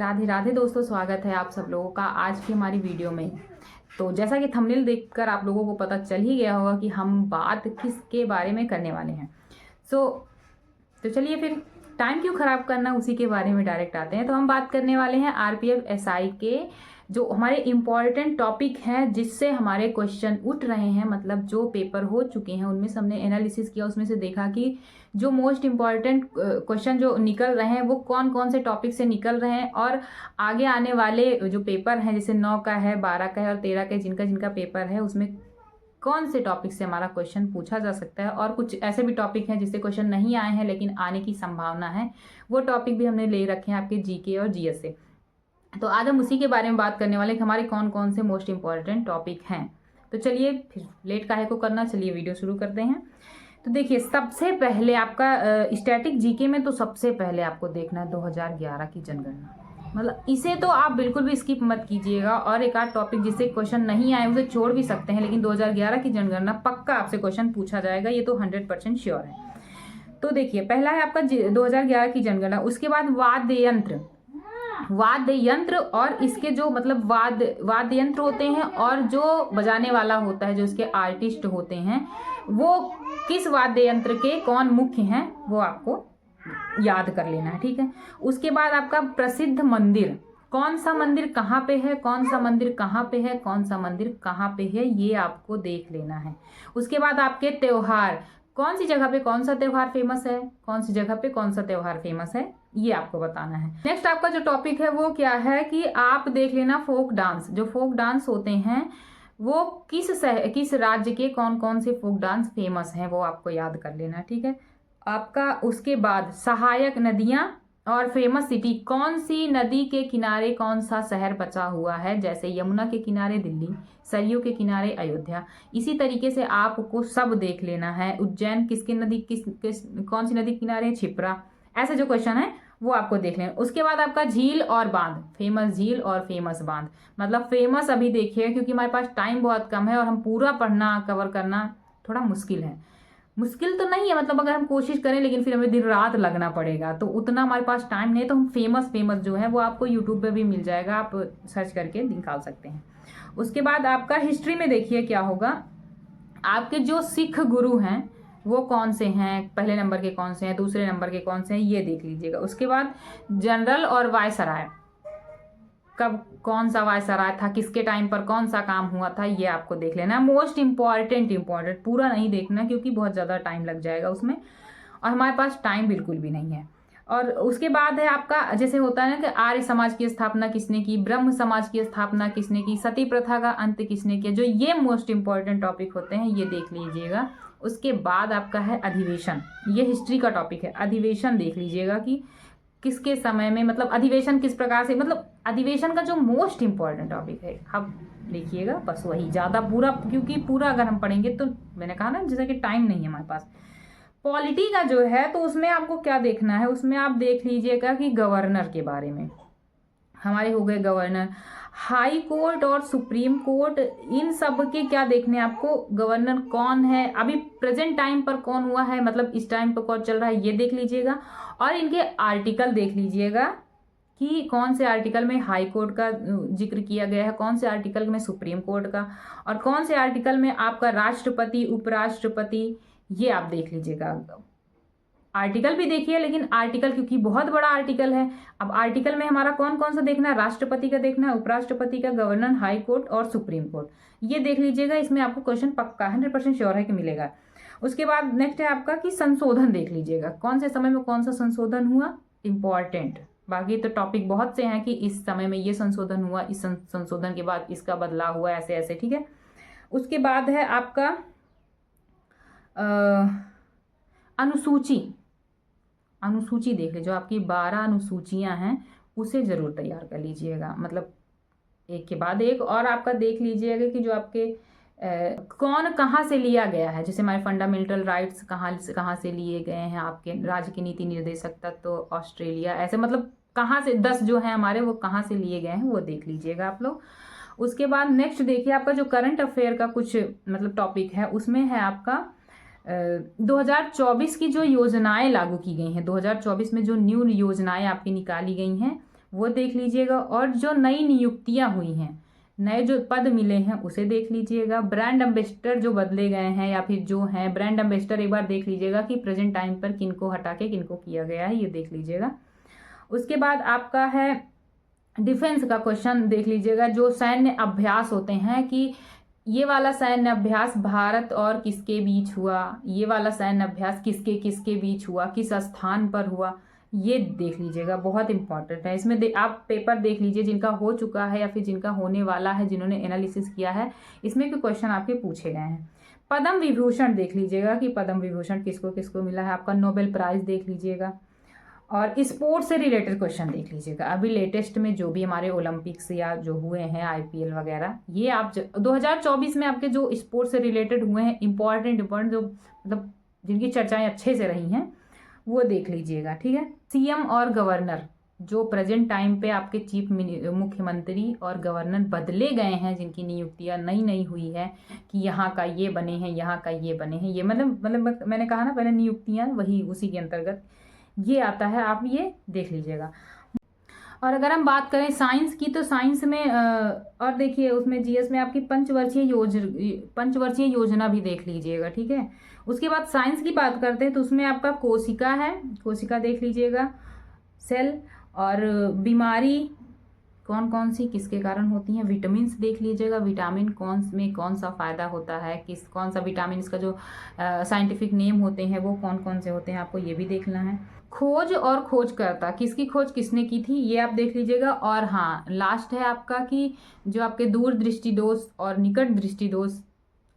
राधे राधे दोस्तों, स्वागत है आप सब लोगों का आज की हमारी वीडियो में। तो जैसा कि थंबनेल देखकर आप लोगों को पता चल ही गया होगा कि हम बात किसके बारे में करने वाले हैं। तो चलिए फिर टाइम क्यों ख़राब करना, उसी के बारे में डायरेक्ट आते हैं। तो हम बात करने वाले हैं आरपीएफ एसआई के जो हमारे इम्पॉर्टेंट टॉपिक हैं, जिससे हमारे क्वेश्चन उठ रहे हैं, मतलब जो पेपर हो चुके हैं उनमें से हमने एनालिसिस किया। उसमें से देखा कि जो मोस्ट इम्पॉर्टेंट क्वेश्चन जो निकल रहे हैं वो कौन कौन से टॉपिक से निकल रहे हैं, और आगे आने वाले जो पेपर हैं जैसे 9 का है, 12 का है और 13 का, जिनका पेपर है उसमें कौन से टॉपिक से हमारा क्वेश्चन पूछा जा सकता है। और कुछ ऐसे भी टॉपिक हैं जिससे क्वेश्चन नहीं आए हैं लेकिन आने की संभावना है, वो टॉपिक भी हमने ले रखे हैं आपके जीके और जीएस से। तो आज हम उसी के बारे में बात करने वाले कि हमारे कौन कौन से मोस्ट इंपॉर्टेंट टॉपिक हैं। तो चलिए फिर लेट काहे को करना, चलिए वीडियो शुरू करते हैं। तो देखिए, सबसे पहले आपका स्टैटिक जीके में तो सबसे पहले आपको देखना है 2011 की जनगणना। मतलब इसे तो आप बिल्कुल भी स्किप मत कीजिएगा, और एक आध टॉपिक जिससे क्वेश्चन नहीं आए उसे छोड़ भी सकते हैं, लेकिन 2011 की जनगणना पक्का आपसे क्वेश्चन पूछा जाएगा, ये तो 100% श्योर है। तो देखिए, पहला है आपका 2011 की जनगणना। उसके बाद वाद्य यंत्र और इसके जो मतलब वाद्य यंत्र होते हैं और जो बजाने वाला होता है, जो इसके आर्टिस्ट होते हैं, वो किस वाद्य यंत्र के कौन मुख्य हैं, वो आपको याद कर लेना है, ठीक है। उसके बाद आपका प्रसिद्ध मंदिर, कौन सा मंदिर कहाँ पे है, कौन सा मंदिर कहाँ पे है, कौन सा मंदिर कहाँ पे है, ये आपको देख लेना है। उसके बाद आपके त्योहार, कौन सी जगह पे कौन सा त्योहार फेमस है, कौन सी जगह पे कौन सा त्योहार फेमस है, ये आपको बताना है। नेक्स्ट आपका जो टॉपिक है वो क्या है कि आप देख लेना फोक डांस। जो फोक डांस होते हैं वो किस राज्य के कौन कौन से फोक डांस फेमस हैं, वो आपको याद कर लेना, ठीक है आपका। उसके बाद सहायक नदियां और फेमस सिटी, कौन सी नदी के किनारे कौन सा शहर बचा हुआ है, जैसे यमुना के किनारे दिल्ली, सरयू के किनारे अयोध्या। इसी तरीके से आपको सब देख लेना है। उज्जैन किसकी नदी कौन सी नदी किनारे है, क्षिप्रा। ऐसे जो क्वेश्चन है वो आपको देख लेना। उसके बाद आपका झील और बांध, फेमस झील और फेमस बांध। मतलब फेमस अभी देखिए, क्योंकि हमारे पास टाइम बहुत कम है और हम पूरा पढ़ना कवर करना थोड़ा मुश्किल है। मुश्किल तो नहीं है, मतलब अगर हम कोशिश करें, लेकिन फिर हमें दिन रात लगना पड़ेगा, तो उतना हमारे पास टाइम नहीं। तो हम फेमस जो है वो आपको यूट्यूब पे भी मिल जाएगा, आप सर्च करके निकाल सकते हैं। उसके बाद आपका हिस्ट्री में देखिए क्या होगा, आपके जो सिख गुरु हैं वो कौन से हैं, पहले नंबर के कौन से हैं, दूसरे नंबर के कौन से हैं, ये देख लीजिएगा। उसके बाद जनरल और वायसराय, कब कौन सा वायसराय था, किसके टाइम पर कौन सा काम हुआ था, ये आपको देख लेना। मोस्ट इंपॉर्टेंट पूरा नहीं देखना क्योंकि बहुत ज़्यादा टाइम लग जाएगा उसमें, और हमारे पास टाइम बिल्कुल भी नहीं है। और उसके बाद है आपका, जैसे होता है ना कि आर्य समाज की स्थापना किसने की, ब्रह्म समाज की स्थापना किसने की, सती प्रथा का अंत किसने किया, जो ये मोस्ट इंपॉर्टेंट टॉपिक होते हैं, ये देख लीजिएगा। उसके बाद आपका है अधिवेशन, ये हिस्ट्री का टॉपिक है। अधिवेशन देख लीजिएगा कि किसके समय में, मतलब अधिवेशन किस प्रकार से, मतलब अधिवेशन का जो मोस्ट इंपॉर्टेंट टॉपिक है अब देखिएगा। बस वही ज़्यादा पूरा, क्योंकि पूरा अगर हम पढ़ेंगे तो मैंने कहा ना जैसे कि टाइम नहीं है हमारे पास। पॉलिटी का जो है तो उसमें आपको क्या देखना है, उसमें आप देख लीजिएगा कि गवर्नर के बारे में, हमारे हो गए गवर्नर, हाई कोर्ट और सुप्रीम कोर्ट, इन सब के क्या देखने आपको, गवर्नर कौन है, अभी प्रेजेंट टाइम पर कौन हुआ है, मतलब इस टाइम पर कौन चल रहा है, ये देख लीजिएगा। और इनके आर्टिकल देख लीजिएगा कि कौन से आर्टिकल में हाई कोर्ट का जिक्र किया गया है, कौन से आर्टिकल में सुप्रीम कोर्ट का, और कौन से आर्टिकल में आपका राष्ट्रपति उपराष्ट्रपति, ये आप देख लीजिएगा। आर्टिकल भी देखिए, लेकिन आर्टिकल क्योंकि बहुत बड़ा आर्टिकल है, अब आर्टिकल में हमारा कौन कौन सा देखना है, राष्ट्रपति का देखना है, उपराष्ट्रपति का, गवर्नर, हाई कोर्ट और सुप्रीम कोर्ट, ये देख लीजिएगा। इसमें आपको क्वेश्चन पक्का 100% श्योर है कि मिलेगा। उसके बाद नेक्स्ट है आपका कि संशोधन देख लीजिएगा, कौन से समय में कौन सा संशोधन हुआ, इंपॉर्टेंट। बाकी तो टॉपिक बहुत से हैं कि इस समय में ये संशोधन हुआ, इस संशोधन के बाद इसका बदलाव हुआ, ऐसे ऐसे, ठीक है। उसके बाद है आपका अनुसूची देख लीजिए, जो आपकी 12 अनुसूचियां हैं उसे जरूर तैयार कर लीजिएगा, मतलब एक के बाद एक। और आपका देख लीजिएगा कि जो आपके कौन कहाँ से लिया गया है, जैसे हमारे फंडामेंटल राइट्स कहाँ से लिए गए हैं, आपके राज्य के नीति निर्देशक तत्व तो ऑस्ट्रेलिया, ऐसे मतलब कहाँ से 10 जो है हमारे वो कहाँ से लिए गए हैं, वो देख लीजिएगा आप लोग। उसके बाद नेक्स्ट देखिए आपका जो करंट अफेयर का कुछ मतलब टॉपिक है, उसमें है आपका 2024 की जो योजनाएं लागू की गई हैं, 2024 में जो न्यू योजनाएं आपकी निकाली गई हैं वो देख लीजिएगा, और जो नई नियुक्तियां हुई हैं, नए जो पद मिले हैं उसे देख लीजिएगा। ब्रांड एम्बेसडर जो बदले गए हैं या फिर जो हैं ब्रांड एम्बेसडर, एक बार देख लीजिएगा कि प्रेजेंट टाइम पर किनको हटा के किनको किया गया है, ये देख लीजिएगा। उसके बाद आपका है डिफेंस का क्वेश्चन देख लीजिएगा, जो सैन्य अभ्यास होते हैं कि ये वाला सैन्य अभ्यास भारत और किसके बीच हुआ, ये वाला सैन्य अभ्यास किसके किसके बीच हुआ, किस स्थान पर हुआ, ये देख लीजिएगा, बहुत इंपॉर्टेंट है। इसमें आप पेपर देख लीजिए जिनका हो चुका है या फिर जिनका होने वाला है, जिन्होंने एनालिसिस किया है, इसमें भी क्वेश्चन आपके पूछे गए हैं। पद्म विभूषण देख लीजिएगा कि पद्म विभूषण किसको किसको मिला है, आपका नोबेल प्राइज देख लीजिएगा। और स्पोर्ट्स से रिलेटेड क्वेश्चन देख लीजिएगा, अभी लेटेस्ट में जो भी हमारे ओलंपिक्स या जो हुए हैं IPL वगैरह, ये आप 2024 में आपके जो स्पोर्ट्स से रिलेटेड हुए हैं इंपॉर्टेंट जो मतलब जिनकी चर्चाएं अच्छे से रही हैं, वो देख लीजिएगा, ठीक है। CM और गवर्नर, जो प्रेजेंट टाइम पे आपके चीफ मुख्यमंत्री और गवर्नर बदले गए हैं, जिनकी नियुक्तियां नई नई हुई है कि यहाँ का ये बने हैं, यहाँ का ये बने हैं, ये मतलब मैंने कहा ना पहले नियुक्तियां, वही उसी के अंतर्गत ये आता है, आप ये देख लीजिएगा। और अगर हम बात करें साइंस की, तो साइंस में और देखिए उसमें GS में आपकी पंचवर्षीय योजना भी देख लीजिएगा, ठीक है। उसके बाद साइंस की बात करते हैं तो उसमें आपका कोशिका है, कोशिका देख लीजिएगा, सेल, और बीमारी कौन कौन सी किसके कारण होती हैं, विटामिन देख लीजिएगा, विटामिन कौन सा फ़ायदा होता है, कौन सा विटामिन का जो साइंटिफिक नेम होते हैं वो कौन कौन से होते हैं, आपको ये भी देखना है। खोज और खोजकर्ता, किसकी खोज किसने की थी, ये आप देख लीजिएगा। और हाँ, लास्ट है आपका कि जो आपके दूर दृष्टि दोष और निकट दृष्टि दोष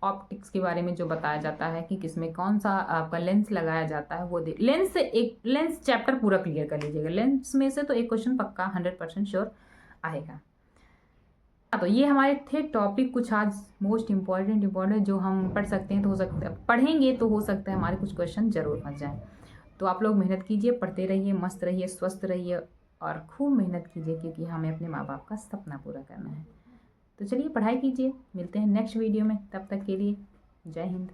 ऑप्टिक्स के बारे में जो बताया जाता है कि किसमें कौन सा आपका लेंस लगाया जाता है, वो देख। लेंस चैप्टर पूरा क्लियर कर लीजिएगा, लेंस में से तो एक क्वेश्चन पक्का 100% श्योर आएगा। तो ये हमारे थे टॉपिक कुछ आज मोस्ट इम्पॉर्टेंट जो हम पढ़ सकते हैं, तो हो सकता है पढ़ेंगे तो हो सकता है हमारे कुछ क्वेश्चन जरूर फंस जाएं। तो आप लोग मेहनत कीजिए, पढ़ते रहिए, मस्त रहिए, स्वस्थ रहिए और खूब मेहनत कीजिए, क्योंकि हमें अपने माँ बाप का सपना पूरा करना है। तो चलिए पढ़ाई कीजिए, मिलते हैं नेक्स्ट वीडियो में, तब तक के लिए जय हिंद।